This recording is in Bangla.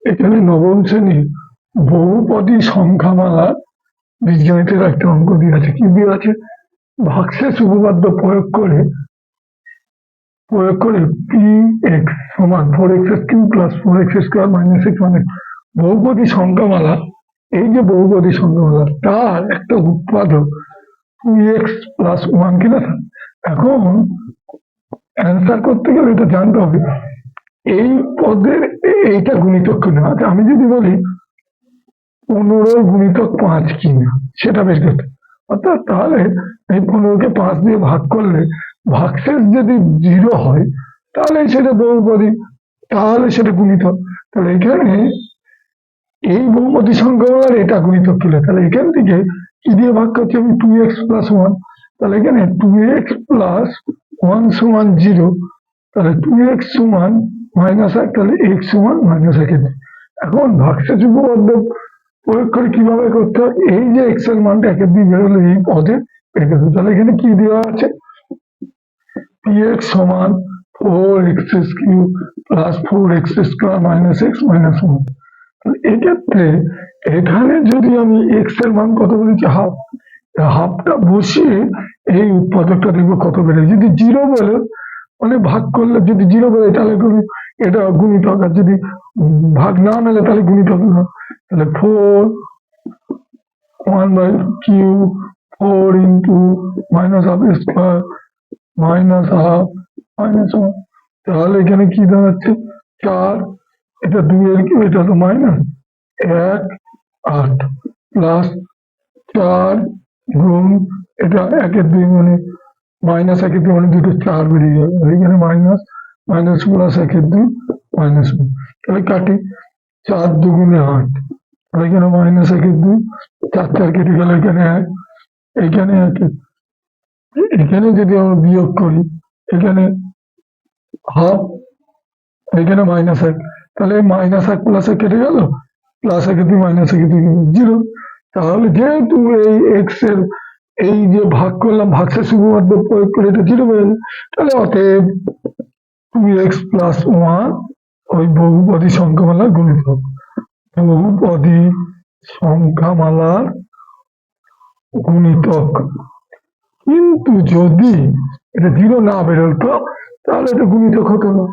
এখানে নবম শ্রেণীর বহুপদী সংখ্যামালা বীজগণিতের একটা অঙ্ক দিয়ে আছে। কি দিয়ে আছে? ভাগশেষ উপপাদ্য প্রয়োগ করে পি এক্স সমান 4x³ plus 4x² minus x, মানে বহুপদী সংখ্যামালা। এই যে বহুপদী সংখ্যামালা, তার একটা উৎপাদক 2x+1 কিনা। এখন অ্যান্সার করতে গেলে এটা জানতে হবে এই পদের এইটা গুণিতক কিনা। আচ্ছা, আমি যদি বলি 15 গুণিতক 5 কিনা, সেটা বের করতে, অর্থাৎ তাহলে এই 15কে 5 দিয়ে ভাগ করলে ভাগশেষ যদি 0 হয় তাহলে সেটা বহুপদী, তাহলে সেটা গুণিতক। তাহলে এখানে এই বহুপদী সংখ্যামালার এটা গুণিতক ছিল, তাহলে এখান থেকে কি দিয়ে ভাগ করছি আমি? 2x+1। তাহলে এখানে 2x+1 সমান 0, তাহলে 2x সমান -1, তাহলে x সমান -1। এখন ভাগশেষ উপপাদ্য প্রয়োগ করে কিভাবে করতে হয়? এই যে x এর মানটা একের দিয়ে বেরোলে এই পদে পেয়ে গেছে। তাহলে এখানে কি দেওয়া আছে? px সমান 4x³ plus 4x² minus x minus 1। এক্ষেত্রে এখানে যদি আমি x এর মান কত বলেছি? হাফ। হাফটা বসিয়ে এই উৎপাদকটা দেখবো কত বেড়ে। যদি 0 বলে, মানে ভাগ করলে যদি 0 বলে তাহলে এটা গুণিতক, আর যদি ভাগ না মেলে তাহলে গুণিতক না। তাহলে 4 4 into minus half square minus half minus 1। তাহলে এখানে কি দাঁড়াচ্ছে? 4, এটা 2 এর কি, এটা তো মাইনাস 1 8 প্লাস 4 গুণ এটা 1 এর 2 মানে মাইনাস 1 এর 2 মানে দুটো 4 বেরিয়ে যাবে। এখানে মাইনাস মাইনাস প্লাস 1 এর 2 মাইনাস 1। তাহলে কাটি, 4 2 8, তাহলে এখানে মাইনাস 1 এর 2, 4 4 কেটে গেল, এখানে 1, এখানে 1, এখানে যদি আমরা বিয়োগ করি এখানে হাফ, এখানে -1, তাহলে -1 প্লাস 1 কেটে গেল, প্লাস 1 এর 2 মাইনাস 1 এর 2 0। তাহলে যেহেতু এই এক্স এর এই যে ভাগ করলাম ভাগশেষ উপপাদ্য প্রয়োগ করে এটা 0 হয়ে গেল, তাহলে অতএব 2x+1 ওই বহুপদী সংখ্যামালার গুণিতক। বহুপদী সংখ্যামালার গুণিতক। কিন্তু যদি এটা 0 না বেরোতো তাহলে এটা গুণিতক হতো না।